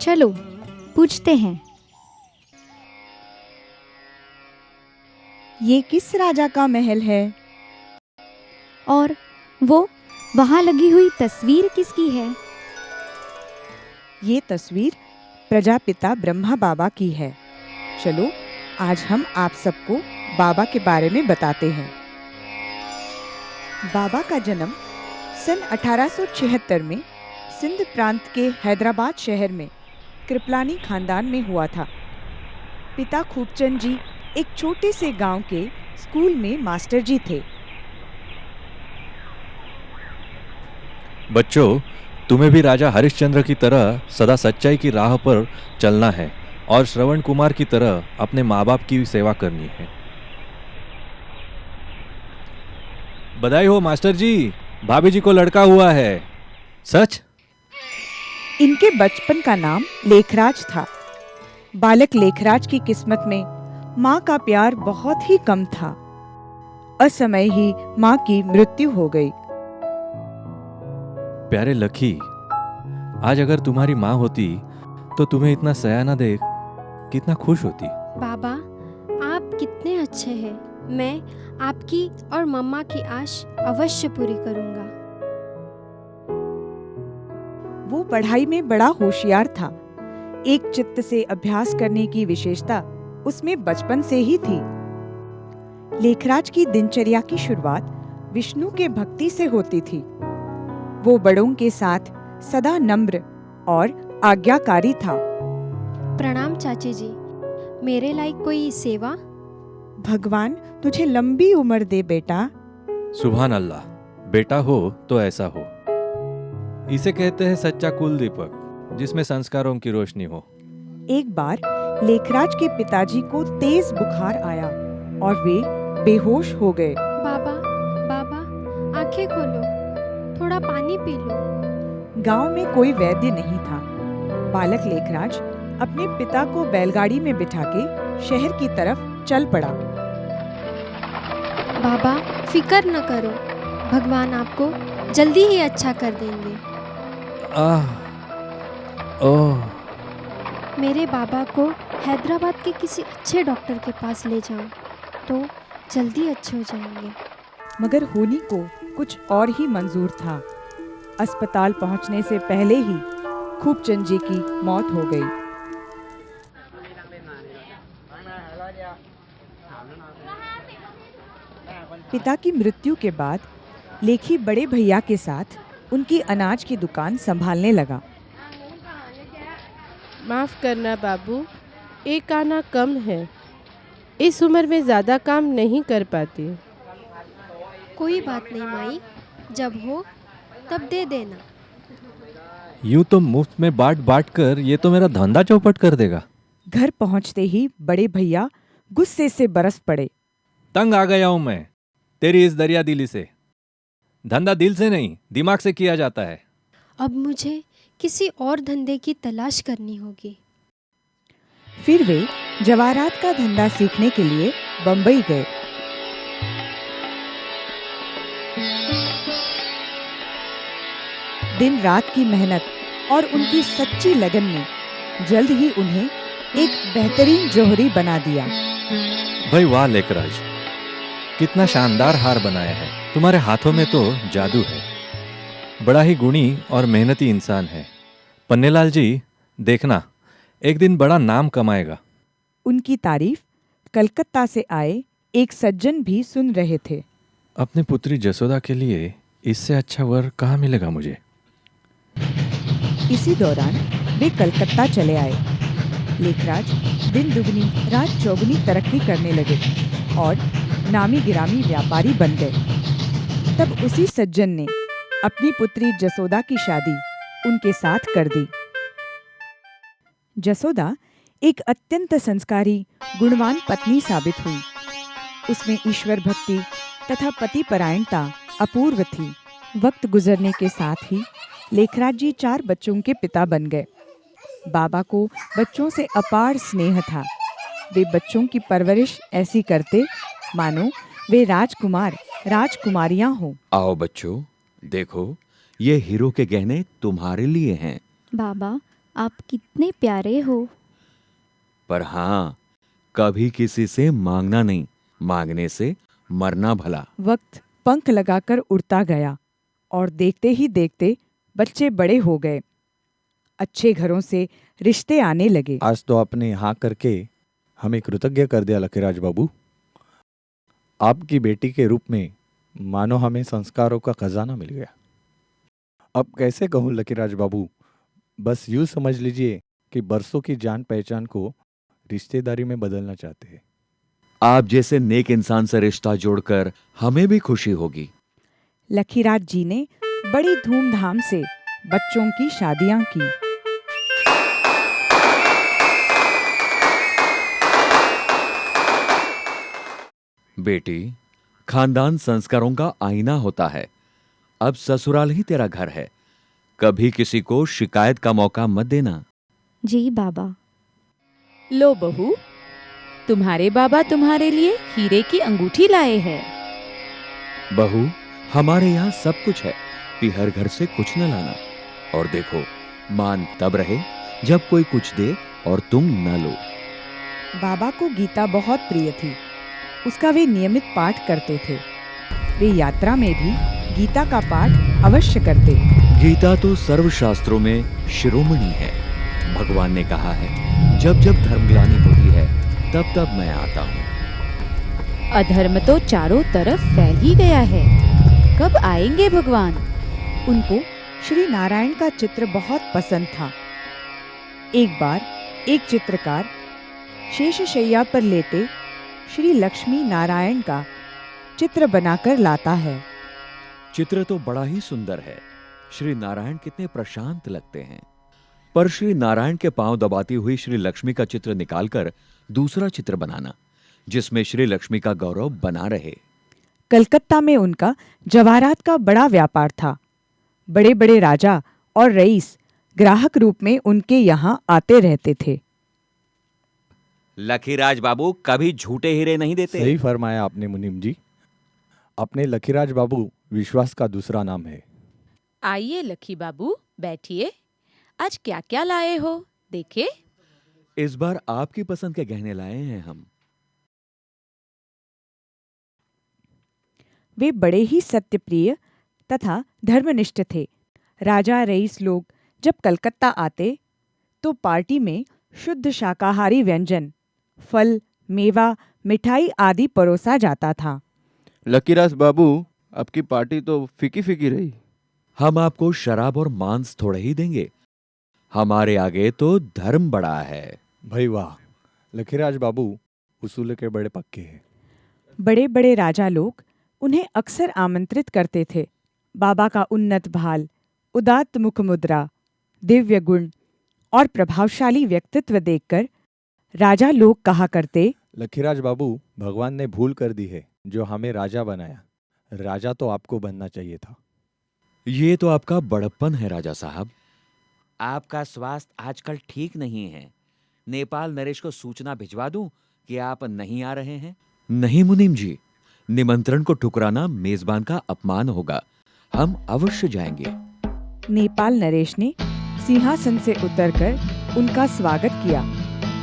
चलो पूछते हैं। ये किस राजा का महल है? और वो वहाँ लगी हुई तस्वीर किसकी है? ये तस्वीर प्रजापिता ब्रह्मा बाबा की है। चलो आज हम आप सबको बाबा के बारे में बताते हैं। बाबा का जन्म सन 1876 में सिंध प्रांत के हैदराबाद शहर में कृपलानी खानदान में हुआ था। पिता खूबचंद जी एक छोटे से गांव के स्कूल में मास्टर जी थे। बच्चों, तुम्हें भी राजा हरिश्चंद्र की तरह सदा सच्चाई की राह पर चलना है और श्रवण कुमार की तरह अपने माँ बाप की सेवा करनी है। बधाई हो मास्टर जी, भाभी जी को लड़का हुआ है। सच? इनके बचपन का नाम लेखराज था। बालक लेखराज की किस्मत में माँ का प्यार बहुत ही कम था। असमय ही माँ की मृत्यु हो गई। प्यारे लखी, आज अगर तुम्हारी माँ होती तो तुम्हें इतना सयाना देख कितना खुश होती। बाबा, आप कितने अच्छे हैं। मैं आपकी और मम्मा की आश अवश्य पूरी करूंगा। वो पढ़ाई में बड़ा होशियार था। एक चित्त से अभ्यास करने की विशेषता उसमें बचपन से ही थी। लेखराज की दिनचर्या की शुरुआत विष्णु के भक्ति से होती थी। वो बड़ों के साथ सदा नम्र और आज्ञाकारी था। प्रणाम चाची जी, मेरे लायक कोई सेवा? भगवान तुझे लंबी उम्र दे बेटा। सुभान अल्लाह, बेटा हो तो ऐसा हो। इसे कहते हैं सच्चा कुल दीपक, जिसमें संस्कारों की रोशनी हो। एक बार लेखराज के पिताजी को तेज बुखार आया और वे बेहोश हो गए। बाबा, बाबा, आंखें खोलो, थोड़ा पानी पी लो। गांव में कोई वैद्य नहीं था। बालक लेखराज अपने पिता को बैलगाड़ी में बिठा के शहर की तरफ चल पड़ा। बाबा, फिकर न करो, भगवान आपको जल्दी ही अच्छा कर देंगे। ओह, मेरे बाबा को हैदराबाद के किसी अच्छे डॉक्टर के पास ले जाऊं तो जल्दी अच्छे हो जाएंगे। मगर होनी को कुछ और ही मंजूर था। अस्पताल पहुंचने से पहले ही खूबचंद जी की मौत हो गई। पिता की मृत्यु के बाद लेखी बड़े भैया के साथ उनकी अनाज की दुकान संभालने लगा। माफ़ करना बाबू, एक आना कम है। इस उम्र में ज़्यादा काम नहीं कर पाती। कोई बात नहीं माई, जब हो तब दे देना। यूं तो मुफ्त में बांट बांट कर ये तो मेरा धंधा चौपट कर देगा। घर पहुंचते ही बड़े भैया गुस्से से बरस पड़े। तंग आ गया हूं मैं तेरी इस दरिया दिली से। धंधा दिल से नहीं, दिमाग से किया जाता है। अब मुझे किसी और धंधे की तलाश करनी होगी। फिर वे जवाहरात का धंधा सीखने के लिए बंबई गए। दिन रात की मेहनत और उनकी सच्ची लगन ने जल्द ही उन्हें एक बेहतरीन जौहरी बना दिया। भाई वाह लेखराज, कितना शानदार हार बनाया है। तुम्हारे हाथों में तो जादू है। बड़ा ही गुणी और मेहनती इंसान है। पन्नेलाल जी, देखना एक दिन बड़ा नाम कमाएगा। उनकी तारीफ कलकत्ता से आए एक सज्जन भी सुन रहे थे। अपनी पुत्री जसोदा के लिए इससे अच्छा वर कहाँ मिलेगा मुझे। इसी दौरान वे कलकत्ता चले आए। लेखराज दिन दुगनी रात चौगुनी तरक्की करने लगे और नामी गिरामी व्यापारी बन गए। तब उसी सज्जन ने अपनी पुत्री जसोदा की शादी उनके साथ कर दी। जसोदा एक अत्यंत संस्कारी गुणवान पत्नी साबित हुई। उसमें ईश्वर भक्ति तथा पति परायणता अपूर्व थी। वक्त गुजरने के साथ ही लेखराज जी 4 बच्चों के पिता बन गए। बाबा को बच्चों से अपार स्नेह था। वे बच्चों की परवरिश ऐसी करते मानो वे राजकुमार राजकुमारियां हों। आओ बच्चों, देखो ये हीरो के गहने तुम्हारे लिए हैं। बाबा, आप कितने प्यारे हो। पर हाँ, कभी किसी से मांगना नहीं, मांगने से मरना भला। वक्त पंख लगाकर उड़ता गया और देखते ही देखते बच्चे बड़े हो गए। अच्छे घरों से रिश्ते आने लगे। आज तो आपने हाँ करके हमें कृतज्ञ कर दिया लकीराज बाबू। आपकी बेटी के रूप में मानो हमें संस्कारों का खजाना मिल गया। अब कैसे कहूँ लकीराज बाबू, बस यूँ समझ लीजिए कि बरसों की जान पहचान को रिश्तेदारी में बदलना चाहते हैं। आप जैसे नेक इंसान से रिश्ता जोड़कर हमें भी खुशी होगी। लखीराज जी ने बड़ी धूमधाम से बच्चों की शादियां की। बेटी, खानदान संस्कारों का आईना होता है। अब ससुराल ही तेरा घर है। कभी किसी को शिकायत का मौका मत देना। जी बाबा। लो बहू, तुम्हारे बाबा तुम्हारे लिए हीरे की अंगूठी लाए हैं। बहू, हमारे यहाँ सब कुछ है, हर घर से कुछ न लाना। और देखो, मान तब रहे जब कोई कुछ दे और तुम न लो। बाबा को गीता बहुत प्रिय थी। उसका वे नियमित पाठ करते थे। वे यात्रा में भी गीता का पाठ अवश्य करते। गीता तो सर्वशास्त्रों में शिरोमणि है। भगवान ने कहा है, जब जब धर्मग्लानि होती है तब तब मैं आता हूँ। अधर्म तो चारों तरफ फैल ही गया है, कब आएंगे भगवान? उनको श्री नारायण का चित्र बहुत पसंद था। एक बार एक चित्रकार शेषशैया पर लेटे श्री लक्ष्मी नारायण का चित्र बनाकर लाता है। चित्र तो बड़ा ही सुंदर है। श्री नारायण कितने प्रशांत लगते हैं। पर श्री नारायण के पांव दबाती हुई श्री लक्ष्मी का चित्र निकालकर दूसरा चित्र बनाना, जिसमें श्री लक्ष्मी का गौरव बना रहे। कलकत्ता में उनका जवाहरात का बड़ा व्यापार था। बड़े बड़े राजा और रईस ग्राहक रूप में उनके यहाँ आते रहते थे। लखीराज बाबू कभी झूठे हीरे नहीं देते। सही फरमाया आपने मुनीम जी। अपने लखीराज बाबू विश्वास का दूसरा नाम है। आइए लखी बाबू, बैठिए। आज क्या क्या लाए हो, देखिए। इस बार आपकी पसंद के गहने लाए हैं हम। वे बड़े ही सत्यप्रिय तथा धर्मनिष्ठ थे। राजा रईस लोग जब कलकत्ता आते तो पार्टी में शुद्ध शाकाहारी व्यंजन, फल, मेवा, मिठाई आदि परोसा जाता था। लकीराज बाबू, आपकी पार्टी तो फीकी फीकी रही। हम आपको शराब और मांस थोड़े ही देंगे। हमारे आगे तो धर्म बड़ा है। भाई वाह, लखीराज बाबू उसूल के बड़े पक्के हैं। बड़े बड़े राजा लोग उन्हें अक्सर आमंत्रित करते थे। बाबा का उन्नत भाल, उदात्त मुख मुद्रा, दिव्य गुण और प्रभावशाली व्यक्तित्व देखकर राजा लोग कहा करते, लखीराज बाबू, भगवान ने भूल कर दी है जो हमें राजा बनाया। राजा तो आपको बनना चाहिए था। ये तो आपका बड़प्पन है राजा साहब। आपका स्वास्थ्य आजकल ठीक नहीं है। नेपाल नरेश को सूचना भिजवा दूं कि आप नहीं आ रहे हैं? नहीं मुनीम जी, निमंत्रण को ठुकराना मेजबान का अपमान होगा। हम अवश्य जाएंगे। नेपाल नरेश ने सिंहासन से उतरकर उनका स्वागत किया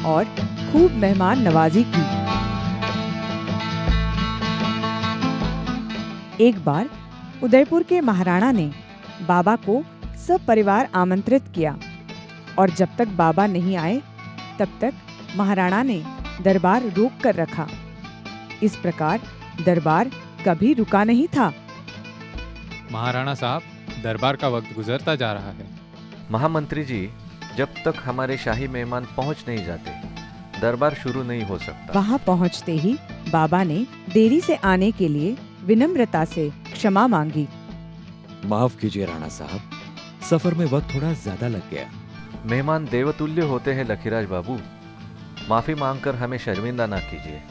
और खूब मेहमान नवाजी की। एक बार उदयपुर के महाराणा ने बाबा को सब परिवार आमंत्रित किया और जब तक बाबा नहीं आए तब तक महाराणा ने दरबार रोक कर रखा। इस प्रकार दरबार कभी रुका नहीं था। महाराणा साहब, दरबार का वक्त गुजरता जा रहा है। महामंत्री जी, जब तक हमारे शाही मेहमान पहुंच नहीं जाते दरबार शुरू नहीं हो सकता। वहां पहुंचते ही बाबा ने देरी से आने के लिए विनम्रता से क्षमा मांगी। माफ कीजिए राणा साहब, सफर में वक्त थोड़ा ज्यादा लग गया। मेहमान देवतुल्य होते हैं लखीराज बाबू, माफी मांगकर हमें शर्मिंदा ना कीजिए।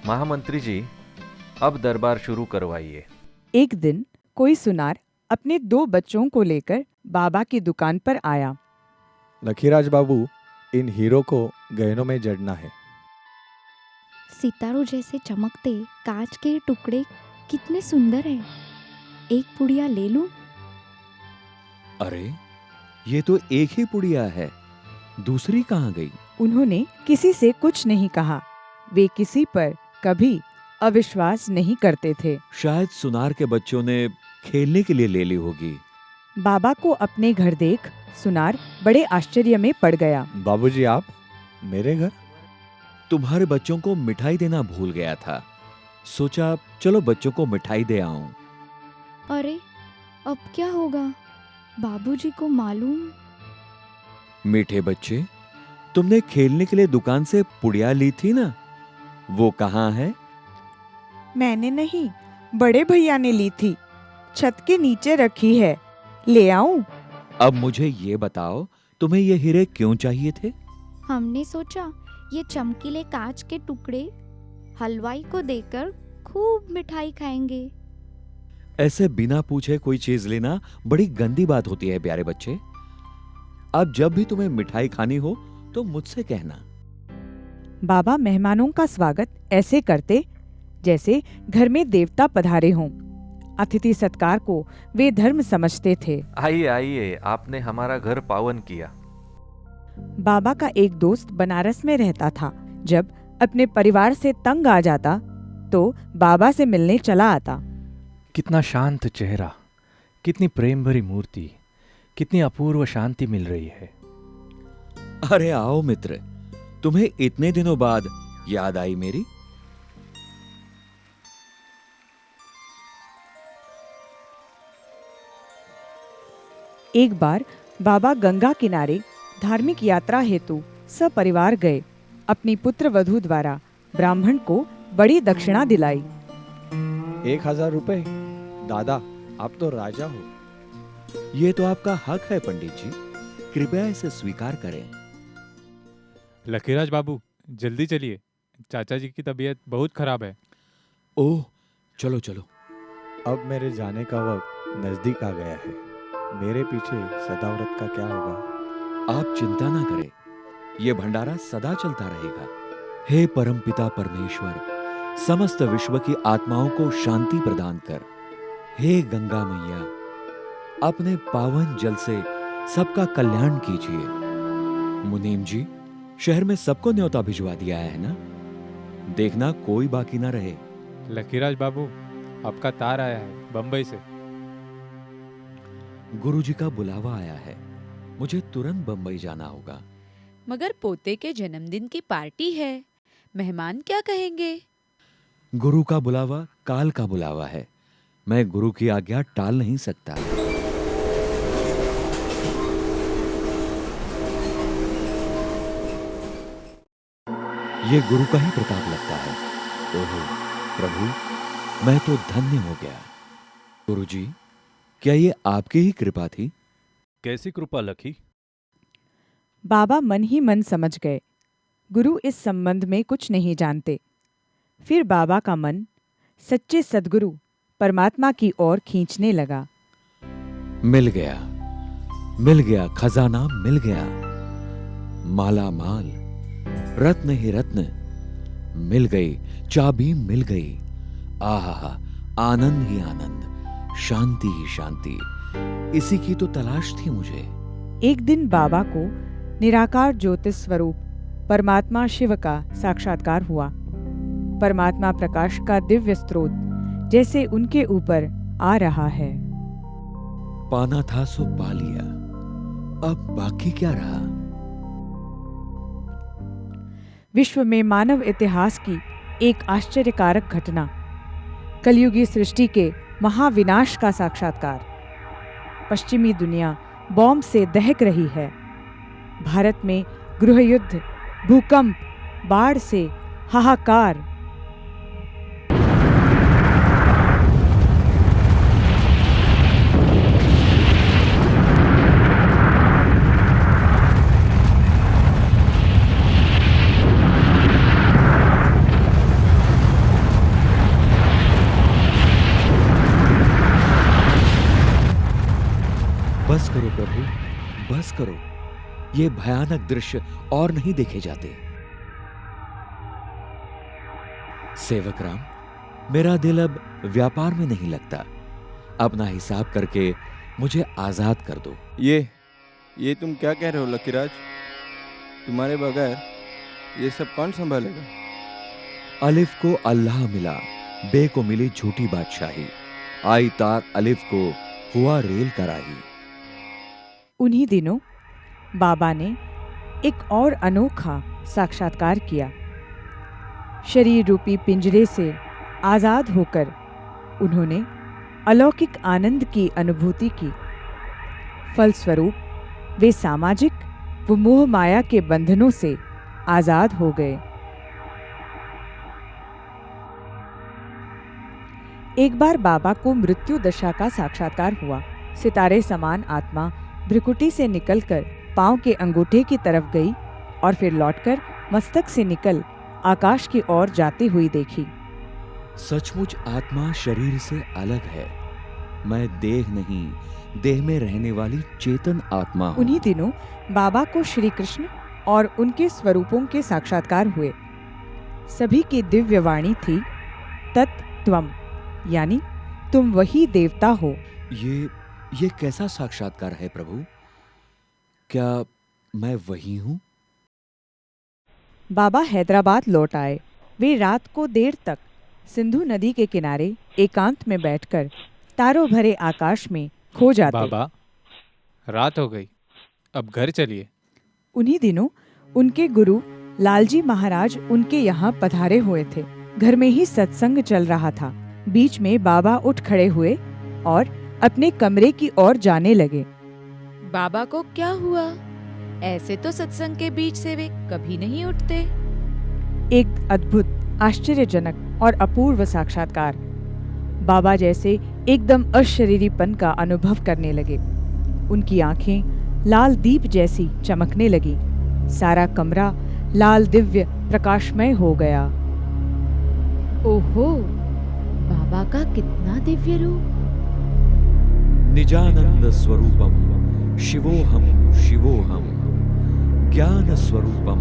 महामंत्री जी, अब दरबार शुरू करवाइए। एक दिन कोई सुनार अपने 2 बच्चों को लेकर बाबा की दुकान पर आया। लखीराज बाबू, इन हीरो को गहनों में जड़ना है। सितारों जैसे चमकते कांच के टुकड़े कितने सुंदर हैं। एक पुड़िया ले लूं? अरे, ये तो एक ही पुड़िया है, दूसरी कहाँ गई? उन्होंने किसी से कुछ नहीं कहा। वे किसी पर कभी अविश्वास नहीं करते थे। शायद सुनार के बच्चों ने खेलने के लिए ले ली होगी। बाबा को अपने घर देख सुनार बड़े आश्चर्य में पड़ गया। बाबूजी, आप मेरे घर? तुम्हारे बच्चों को मिठाई देना भूल गया था, सोचा चलो बच्चों को मिठाई दे आऊं। अरे अब क्या होगा? बाबूजी को मालूम? मीठे बच्चे, तुमने खेलने के लिए दुकान से पुड़िया ली थी ना, वो कहाँ है? मैंने नहीं, बड़े भैया ने ली थी, छत के नीचे रखी है, ले आऊं? अब मुझे ये बताओ, तुम्हें ये हीरे क्यों चाहिए थे? हमने सोचा ये चमकीले कांच के टुकड़े हलवाई को देकर खूब मिठाई खाएंगे। ऐसे बिना पूछे कोई चीज लेना बड़ी गंदी बात होती है प्यारे बच्चे। अब जब भी तुम्हें मिठाई खानी हो तो मुझसे कहना। बाबा मेहमानों का स्वागत ऐसे करते जैसे घर में देवता पधारे हों। अतिथि सत्कार को वे धर्म समझते थे। आइए आइए, आपने हमारा घर पावन किया। बाबा का एक दोस्त बनारस में रहता था। जब अपने परिवार से तंग आ जाता तो बाबा से मिलने चला आता। कितना शांत चेहरा, कितनी प्रेम भरी मूर्ति, कितनी अपूर्व शांति मिल रही है। अरे आओ मित्र, तुम्हें इतने दिनों बाद याद आई मेरी? एक बार बाबा गंगा किनारे धार्मिक यात्रा हेतु सपरिवार गए। अपनी पुत्र वधू द्वारा ब्राह्मण को बड़ी दक्षिणा दिलाई। 1000 रुपए? दादा, आप तो राजा हो। ये तो आपका हक है पंडित जी, कृपया इसे स्वीकार करें। लकीराज बाबू, जल्दी चलिए, चाचा जी की तबीयत बहुत खराब है। ओह, चलो चलो। अब मेरे जाने का वक्त नजदीक आ गया है। मेरे पीछे सदाव्रत का क्या होगा? आप चिंता ना करें, ये भंडारा सदा चलता रहेगा। हे परमपिता परमेश्वर, समस्त विश्व की आत्माओं को शांति प्रदान कर। हे गंगा मैया, अपने पावन जल से सबका कल्याण कीजिए। मुनीम जी, शहर में सबको न्योता भिजवा दिया है ना? देखना कोई बाकी ना रहे। लकीराज बाबू, आपका तार आया है बंबई से। गुरुजी का बुलावा आया है, मुझे तुरंत बंबई जाना होगा। मगर पोते के जन्मदिन की पार्टी है, मेहमान क्या कहेंगे? गुरु का बुलावा काल का बुलावा है, मैं गुरु की आज्ञा टाल नहीं सकता। ये गुरु का ही प्रताप लगता है। ओहो प्रभु, मैं तो धन्य हो गया। गुरुजी, क्या ये आपकी ही कृपा थी? कैसी कृपा लखी? बाबा मन ही मन समझ गए, गुरु इस संबंध में कुछ नहीं जानते। फिर बाबा का मन सच्चे सद्गुरु परमात्मा की ओर खींचने लगा। मिल गया खजाना, मिल गया माला माल, रत्न ही रत्न, मिल गई चाबी, मिल गई। आहा, आनंद ही आनंद, शांति ही शांति, इसी की तो तलाश थी मुझे। एक दिन बाबा को निराकार ज्योतिष स्वरूप परमात्मा शिव का साक्षात्कार हुआ। परमात्मा प्रकाश का दिव्य स्रोत जैसे उनके ऊपर आ रहा है। पाना था सो पा लिया, अब बाकी क्या रहा? विश्व में मानव इतिहास की एक आश्चर्यकारक घटना, कलयुगी सृष्टि के महाविनाश का साक्षात्कार। पश्चिमी दुनिया बॉम्ब से दहक रही है। भारत में गृहयुद्ध, भूकंप, बाढ़ से हाहाकार। बस करो प्रभु, बस करो, ये भयानक दृश्य और नहीं देखे जाते। सेवक राम, मेरा दिल अब व्यापार में नहीं लगता। अपना हिसाब करके मुझे आजाद कर दो। ये तुम क्या कह रहे हो लकीराज? तुम्हारे बगैर ये सब कौन संभालेगा? अलिफ को अल्लाह मिला, बे को मिली झूठी बादशाही, आई तार अलिफ को हुआ रेल कराही। उन्हीं दिनों बाबा ने एक और अनोखा साक्षात्कार किया। शरीर रूपी पिंजरे से आजाद होकर उन्होंने अलौकिक आनंद की अनुभूति की। फलस्वरूप वे सामाजिक व मोह माया के बंधनों से आजाद हो गए। एक बार बाबा को मृत्यु दशा का साक्षात्कार हुआ। सितारे समान आत्मा भ्रिकुटी से निकलकर पांव के अंगूठे की तरफ गई और फिर लौटकर मस्तक से निकल आकाश की ओर जाती हुई देखी। सचमुच आत्मा शरीर से अलग है। मैं देह नहीं, देह में रहने वाली चेतन आत्मा हूँ। उन्हीं दिनों बाबा को श्री कृष्ण और उनके स्वरूपों के साक्षात्कार हुए। सभी की दिव्य वाणी थी, तत्त्वम, यानी तुम वही देवता हो। ये कैसा साक्षात्कार है प्रभु? क्या मैं वही हूँ? बाबा हैदराबाद लौट आए। वे रात को देर तक सिंधु नदी के किनारे एकांत में बैठकर तारों भरे आकाश में खो जाते। बाबा, रात हो गई, अब घर चलिए। उन्हीं दिनों उनके गुरु लालजी महाराज उनके यहाँ पधारे हुए थे। घर में ही सत्संग चल रहा था। बीच में बाबा उठ खड़े हुए और अपने कमरे की ओर जाने लगे। बाबा को क्या हुआ? ऐसे तो सत्संग के बीच से वे कभी नहीं उठते। एक अद्भुत, आश्चर्यजनक और अपूर्व साक्षात्कार। बाबा जैसे एकदम अशरीरीपन का अनुभव करने लगे। उनकी आंखें लाल दीप जैसी चमकने लगी। सारा कमरा लाल दिव्य प्रकाशमय हो गया। ओहो, बाबा का कितना दिव्य रूप! निजानंद स्वरूपम शिवोहम शिवोहम, ज्ञान स्वरूपम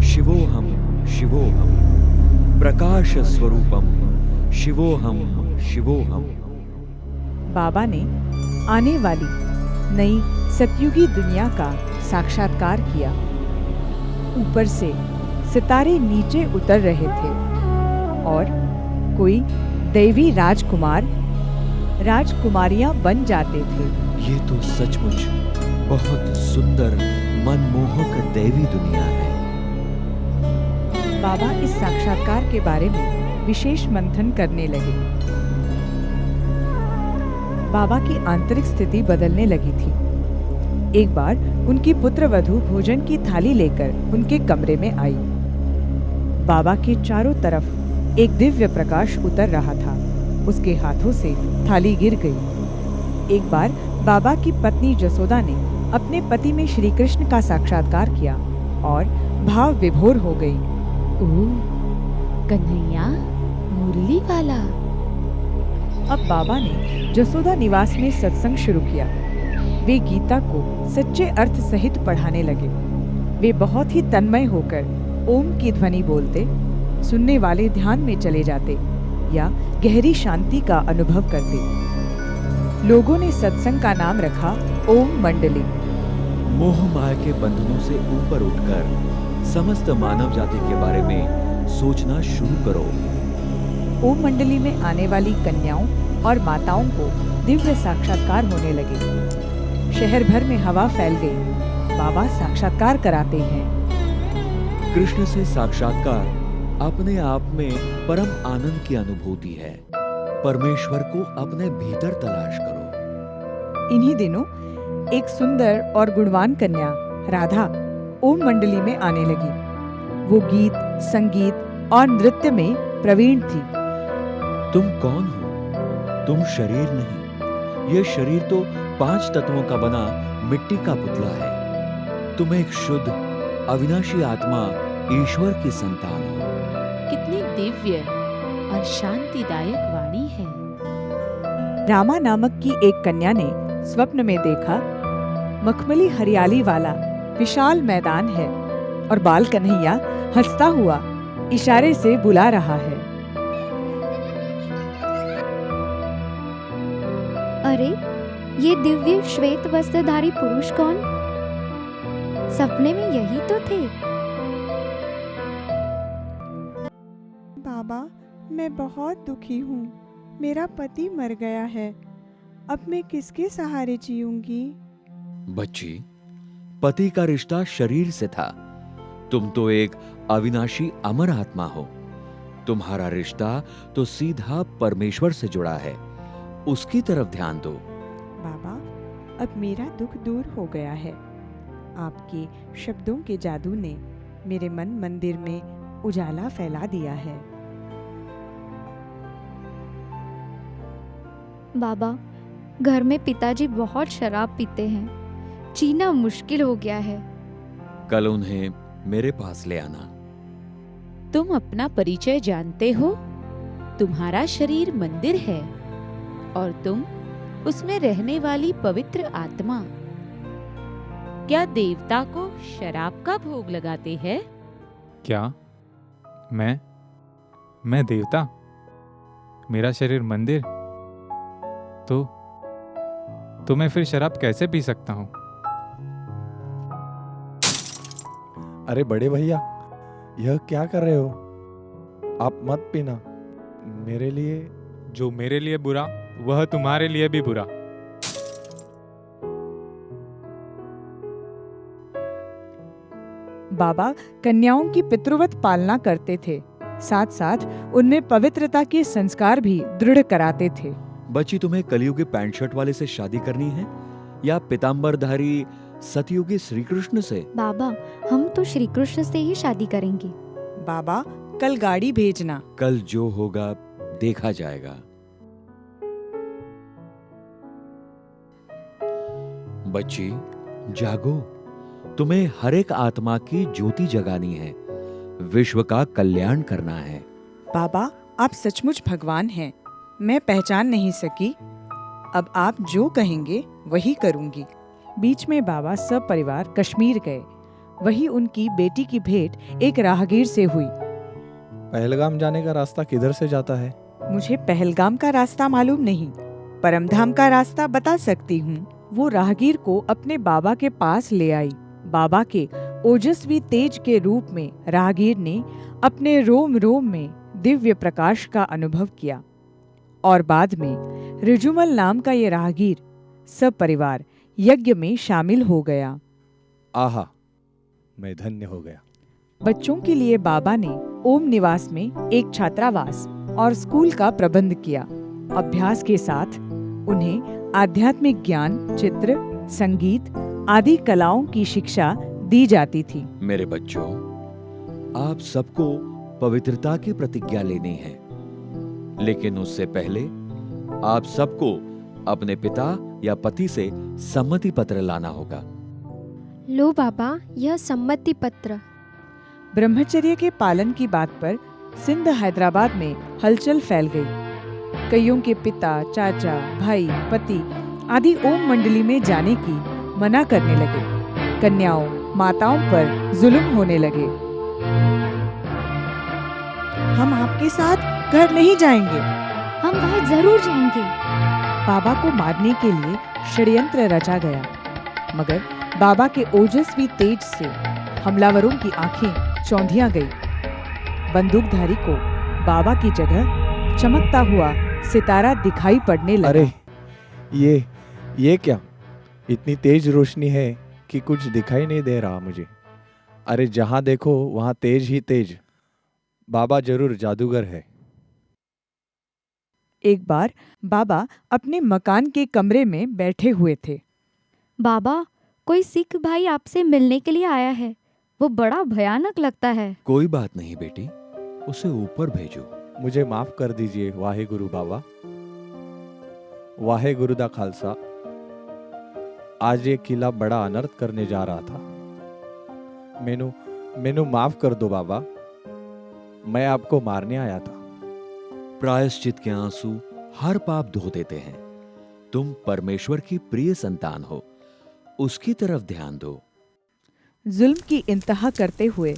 शिवोहम शिवोहम, प्रकाश स्वरूपम शिवोहम शिवोहम। बाबा ने आने वाली नई सतयुगी दुनिया का साक्षात्कार किया। ऊपर से सितारे नीचे उतर रहे थे और कोई दैवी राजकुमार, राजकुमारियां बन जाते थे। ये तो सचमुच बहुत सुंदर, मनमोहक दैवी दुनिया है। बाबा इस साक्षात्कार के बारे में विशेष मंथन करने लगे। बाबा की आंतरिक स्थिति बदलने लगी थी। एक बार उनकी पुत्रवधू भोजन की थाली लेकर उनके कमरे में आई। बाबा के चारों तरफ एक दिव्य प्रकाश उतर रहा था। उसके हाथों से थाली गिर गई। एक बार बाबा की पत्नी जसोदा ने अपने पति में श्री कृष्ण का साक्षात्कार किया और भाव विभोर हो गई। ओह, कन्हैया, मुरली वाला। अब बाबा ने जसोदा निवास में सत्संग शुरू किया। वे गीता को सच्चे अर्थ सहित पढ़ाने लगे। वे बहुत ही तन्मय होकर ओम की ध्वनि बोलते, सुनने वाले ध्यान में चले जाते या गहरी शांति का अनुभव करते। लोगों ने सत्संग का नाम रखा ओम मंडली। मोह माया के बंधनों से ऊपर उठकर समस्त मानव जाति के बारे में सोचना शुरू करो। ओम मंडली में आने वाली कन्याओं और माताओं को दिव्य साक्षात्कार होने लगे। शहर भर में हवा फैल गई। बाबा साक्षात्कार कराते हैं। कृष्ण से साक्षात्कार अपने आप में परम आनंद की अनुभूति है। परमेश्वर को अपने भीतर तलाश करो। इन्हीं दिनों एक सुंदर और गुणवान कन्या राधा ओम मंडली में आने लगी। वो गीत, संगीत और नृत्य में प्रवीण थी। तुम कौन हो? तुम शरीर नहीं। ये शरीर तो 5 तत्वों का बना मिट्टी का पुतला है। तुम एक शुद्ध अविनाशी आत्मा, ईश्वर की संतान हो। कितनी दिव्य और शांतिदायक वाणी है। रामा नामक की एक कन्या ने स्वप्न में देखा, मखमली हरियाली वाला विशाल मैदान है और बाल कन्हैया हंसता हुआ इशारे से बुला रहा है। अरे, ये दिव्य श्वेत वस्त्रधारी पुरुष कौन? सपने में यही तो थे। बाबा, मैं बहुत दुखी हूँ। मेरा पति मर गया है। अब मैं किसके सहारे जीऊंगी? बच्ची, पति का रिश्ता शरीर से था। तुम तो एक अविनाशी अमर आत्मा हो। तुम्हारा रिश्ता तो सीधा परमेश्वर से जुड़ा है। उसकी तरफ ध्यान दो। बाबा, अब मेरा दुख दूर हो गया है। आपके शब्दों के जादू ने मेरे मन मंदिर में उजाला फैला दिया है। बाबा, घर में पिताजी बहुत शराब पीते हैं। जीना मुश्किल हो गया है। कल उन्हें मेरे पास ले आना। तुम अपना परिचय जानते हो? तुम्हारा शरीर मंदिर है और तुम उसमें रहने वाली पवित्र आत्मा। क्या देवता को शराब का भोग लगाते हैं? क्या मैं देवता? मेरा शरीर मंदिर? तो मैं फिर शराब कैसे पी सकता हूँ? अरे बड़े भैया, यह क्या कर रहे हो? आप मत पीना। मेरे लिए जो मेरे लिए बुरा वह तुम्हारे लिए भी बुरा। बाबा कन्याओं की पितृवत पालना करते थे, साथ साथ उनमें पवित्रता के संस्कार भी दृढ़ कराते थे। बच्ची, तुम्हें कलयुगी पैंट शर्ट वाले से शादी करनी है या पीतांबरधारी सतयुगी श्री कृष्ण से? बाबा, हम तो श्री कृष्ण से ही शादी करेंगे। बाबा, कल गाड़ी भेजना। कल जो होगा देखा जाएगा। बच्ची, जागो। तुम्हें हर एक आत्मा की ज्योति जगानी है। विश्व का कल्याण करना है। बाबा, आप सचमुच भगवान हैं। मैं पहचान नहीं सकी। अब आप जो कहेंगे वही करूंगी। बीच में बाबा सब परिवार कश्मीर गए। वही उनकी बेटी की भेंट एक राहगीर से हुई। पहलगाम जाने का रास्ता किधर से जाता है? मुझे पहलगाम का रास्ता मालूम नहीं, परमधाम का रास्ता बता सकती हूँ। वो राहगीर को अपने बाबा के पास ले आई। बाबा के ओजस्वी तेज के रूप में राहगीर ने अपने रोम रोम में दिव्य प्रकाश का अनुभव किया और बाद में रिजुमल नाम का ये राहगीर सब परिवार यज्ञ में शामिल हो गया। आहा, मैं धन्य हो गया। बच्चों के लिए बाबा ने ओम निवास में एक छात्रावास और स्कूल का प्रबंध किया। अभ्यास के साथ उन्हें आध्यात्मिक ज्ञान, चित्र, संगीत आदि कलाओं की शिक्षा दी जाती थी। मेरे बच्चों, आप सबको पवित्रता की प्रतिज्ञा लेनी है, लेकिन उससे पहले आप सबको अपने पिता या पति से सम्मति पत्र लाना होगा। लो बाबा, यह सम्मति पत्र। ब्रह्मचर्य के पालन की बात पर सिंध हैदराबाद में हलचल फैल गई। कईयों के पिता, चाचा, भाई, पति आदि ओम मंडली में जाने की मना करने लगे। कन्याओं, माताओं पर जुल्म होने लगे। हम आपके साथ घर नहीं जाएंगे। हम वहाँ जरूर जाएंगे। बाबा को मारने के लिए षड्यंत्र रचा गया, मगर बाबा के ओजस्वी तेज से हमलावरों की आंखें चौंधिया गई। बंदूकधारी को बाबा की जगह चमकता हुआ सितारा दिखाई पड़ने लगा। अरे ये क्या? इतनी तेज रोशनी है कि कुछ दिखाई नहीं दे रहा मुझे। अरे जहां देखो वहां तेज ही तेज। बाबा जरूर जादूगर है। एक बार बाबा अपने मकान के कमरे में बैठे हुए थे। बाबा, कोई सिख भाई आपसे मिलने के लिए आया है। वो बड़ा भयानक लगता है। कोई बात नहीं बेटी, उसे ऊपर भेजो। मुझे माफ कर दीजिए वाहे गुरु बाबा। वाहे गुरु दा खालसा। आज ये किला बड़ा अनर्थ करने जा रहा था। मेनू माफ कर दो बाबा। मैं आपको मारने आया था। प्रायश्चित के आंसू हर पाप धो देते हैं। तुम परमेश्वर की प्रिय संतान हो, उसकी तरफ ध्यान दो। जुल्म की इंतहा करते हुए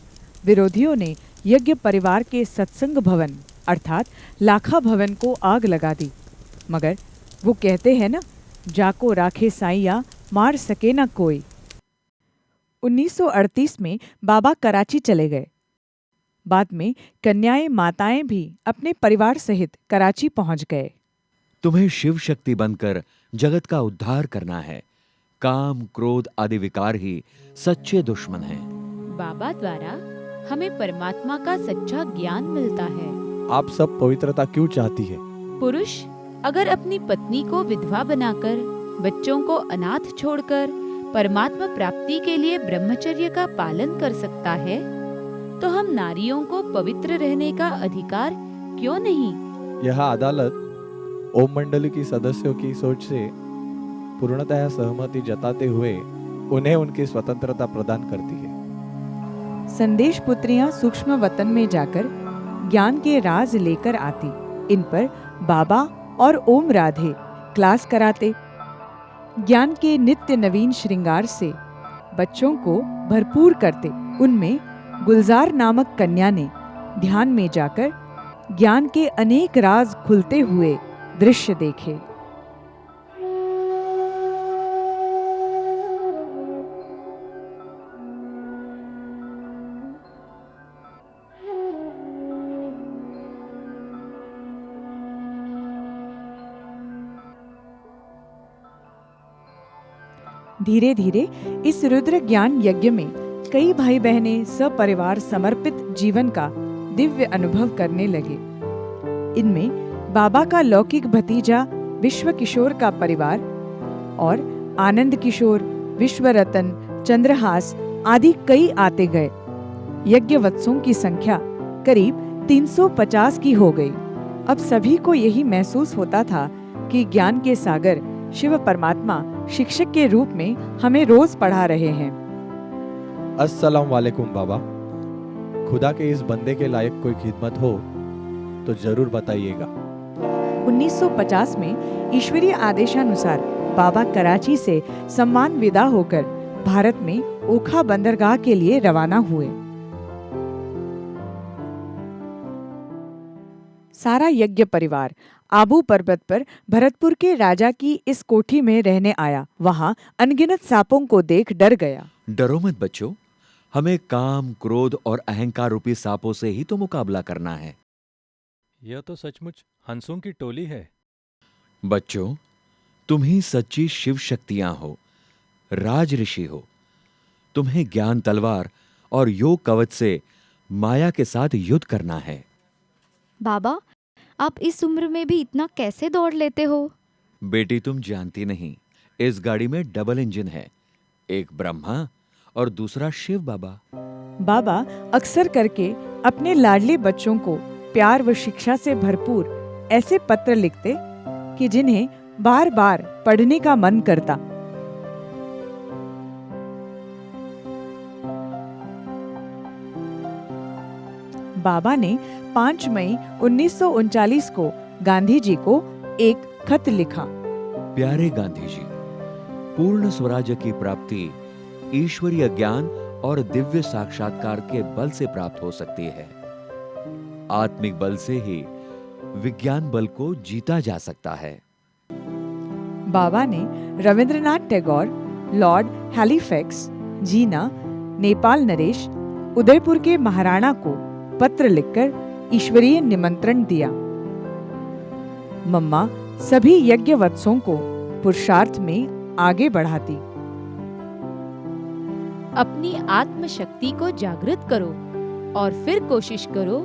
विरोधियों ने यज्ञ परिवार के सत्संग भवन अर्थात लाखा भवन को आग लगा दी। मगर वो कहते हैं ना, जाको राखे साईया मार सके ना कोई। 1938 में बाबा कराची चले गए। बाद में कन्याएं माताएं भी अपने परिवार सहित कराची पहुंच गए। तुम्हें शिव शक्ति बनकर जगत का उद्धार करना है। काम, क्रोध आदि विकार ही सच्चे दुश्मन हैं। बाबा द्वारा हमें परमात्मा का सच्चा ज्ञान मिलता है। आप सब पवित्रता क्यों चाहती है? पुरुष अगर अपनी पत्नी को विधवा बनाकर, बच्चों को अनाथ छोड़कर परमात्मा प्राप्ति के लिए ब्रह्मचर्य का पालन कर सकता है, तो हम नारियों को पवित्र रहने का अधिकार क्यों नहीं? यह अदालत ओम मंडली की सदस्यों की सोच से पूर्णतः सहमति जताते हुए उन्हें उनकी स्वतंत्रता प्रदान करती है। संदेश पुत्रियां सूक्ष्म वतन में जाकर ज्ञान के राज लेकर आती। इन पर बाबा और ओम राधे क्लास कराते। ज्ञान के नित्य नवीन श्रृंगार से बच्चों को भरपूर करते। उनमें गुलजार नामक कन्या ने ध्यान में जाकर ज्ञान के अनेक राज खुलते हुए दृश्य देखे। धीरे धीरे इस रुद्र ज्ञान यज्ञ में कई भाई बहनें सपरिवार समर्पित जीवन का दिव्य अनुभव करने लगे। इनमें बाबा का लौकिक भतीजा विश्व किशोर का परिवार और आनंद किशोर, विश्वरतन, चंद्रहास आदि कई आते गए। यज्ञवत्सों की संख्या करीब 350 की हो गई। अब सभी को यही महसूस होता था कि ज्ञान के सागर शिव परमात्मा शिक्षक के रूप में हमें रोज पढ़ा रहे हैं। अस्सलाम वालेकुम बाबा। खुदा के इस बंदे के लायक कोई खिदमत हो तो जरूर बताइएगा। 1950 में ईश्वरीय आदेशानुसार बाबा कराची से सम्मान विदा होकर भारत में ओखा बंदरगाह के लिए रवाना हुए। सारा यज्ञ परिवार आबू पर्वत पर भरतपुर के राजा की इस कोठी में रहने आया। वहां अनगिनत सांपों को देख डर गया। डरो मत बच्चों, हमें काम, क्रोध और अहंकार रूपी सांपों से ही तो मुकाबला करना है। यह तो सचमुच हंसों की टोली है। बच्चों, तुम ही सच्ची शिव शक्तियां हो, राज ऋषि हो। तुम्हें ज्ञान तलवार और योग कवच से माया के साथ युद्ध करना है। बाबा, आप इस उम्र में भी इतना कैसे दौड़ लेते हो? बेटी, तुम जानती नहीं, इस गाड़ी में डबल इंजन है, एक ब्रह्मा और दूसरा शिव बाबा। बाबा अक्सर करके अपने लाडले बच्चों को प्यार व शिक्षा से भरपूर ऐसे पत्र लिखते कि जिन्हें बार बार पढ़ने का मन करता। बाबा ने 5 मई 1939 को गांधी जी को एक खत लिखा। प्यारे गांधी जी, पूर्ण स्वराज्य की प्राप्ति ईश्वरीय ज्ञान और दिव्य साक्षात्कार के बल से प्राप्त हो सकती है। आत्मिक बल से ही विज्ञान बल को जीता जा सकता है। बाबा ने रविंद्रनाथ टैगोर, लॉर्ड हैलिफैक्स, जीना, नेपाल नरेश, उदयपुर के महाराणा को पत्र लिखकर ईश्वरीय निमंत्रण दिया। मम्मा सभी यज्ञवत्सों को पुरुषार्थ में आगे बढ़ाती। अपनी आत्म शक्ति को जागृत करो और फिर कोशिश करो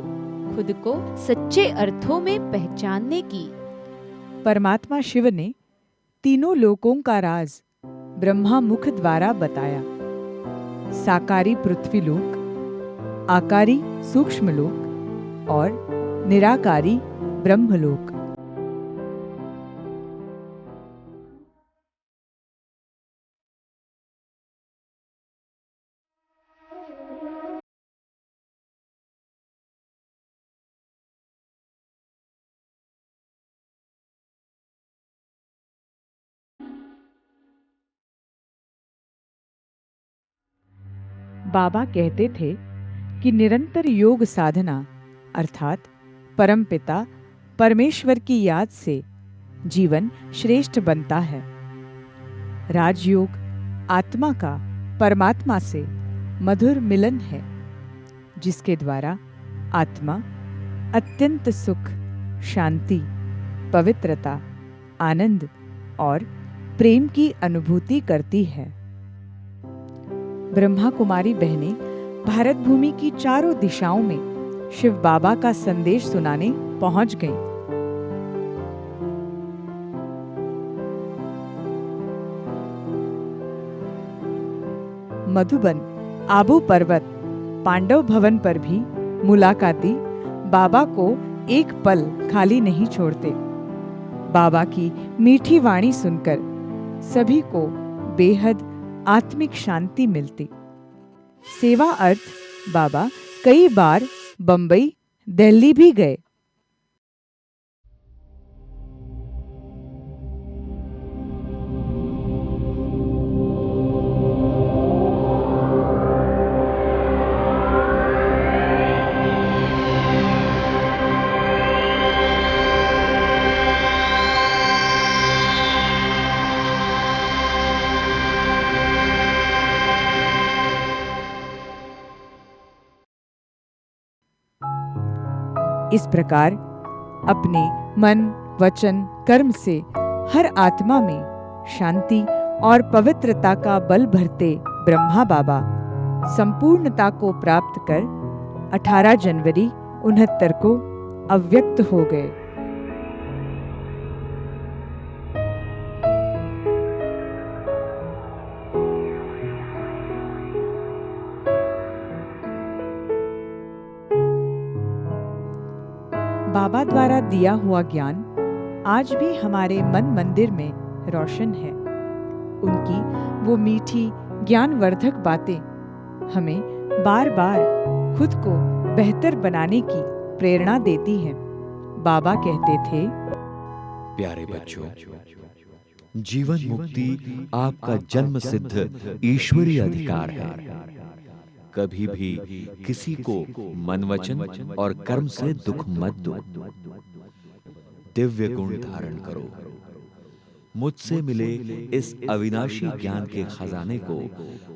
खुद को सच्चे अर्थों में पहचानने की। परमात्मा शिव ने तीनों लोकों का राज ब्रह्मा मुख द्वारा बताया। साकारी पृथ्वी लोक, आकारी सूक्ष्म लोक और निराकारी ब्रह्मलोक। बाबा कहते थे कि निरंतर योग साधना अर्थात परमपिता परमेश्वर की याद से जीवन श्रेष्ठ बनता है। राजयोग आत्मा का परमात्मा से मधुर मिलन है, जिसके द्वारा आत्मा अत्यंत सुख, शांति, पवित्रता, आनंद और प्रेम की अनुभूति करती है। ब्रह्मा कुमारी बहनें भारत भूमि की चारों दिशाओं में शिव बाबा का संदेश सुनाने पहुंच गईं। मधुबन, आबू पर्वत, पांडव भवन पर भी मुलाकाती बाबा को एक पल खाली नहीं छोड़ते। बाबा की मीठी वाणी सुनकर सभी को बेहद आत्मिक शांति मिलती। सेवा अर्थ बाबा कई बार बंबई, दिल्ली भी गए। इस प्रकार अपने मन, वचन, कर्म से हर आत्मा में शांति और पवित्रता का बल भरते ब्रह्मा बाबा संपूर्णता को प्राप्त कर 18 जनवरी 69 को अव्यक्त हो गए। बाबा द्वारा दिया हुआ ज्ञान आज भी हमारे मन मंदिर में रोशन है। उनकी वो मीठी ज्ञानवर्धक बातें हमें बार बार खुद को बेहतर बनाने की प्रेरणा देती हैं। बाबा कहते थे, प्यारे बच्चों, जीवन मुक्ति आपका जन्म सिद्ध ईश्वरीय अधिकार है। कभी भी किसी को मन, वचन और कर्म से दुख मत दो। दिव्य गुण धारण करो। मुझसे मिले इस अविनाशी ज्ञान के खजाने को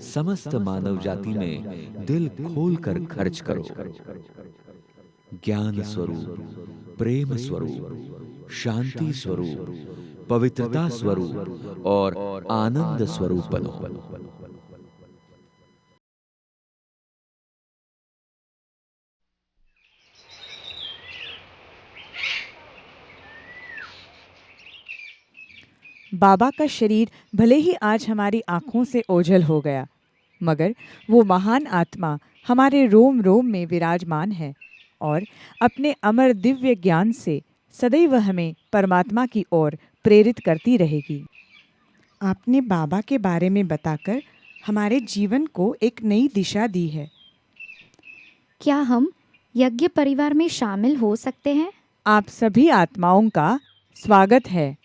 समस्त मानव जाति में दिल खोलकर खर्च करो। ज्ञान स्वरूप, प्रेम स्वरूप, शांति स्वरूप, पवित्रता स्वरूप और आनंद स्वरूप बनो। बाबा का शरीर भले ही आज हमारी आंखों से ओझल हो गया, मगर वो महान आत्मा हमारे रोम रोम में विराजमान है और अपने अमर दिव्य ज्ञान से सदैव हमें परमात्मा की ओर प्रेरित करती रहेगी। आपने बाबा के बारे में बताकर हमारे जीवन को एक नई दिशा दी है। क्या हम यज्ञ परिवार में शामिल हो सकते हैं? आप सभी आत्माओं का स्वागत है।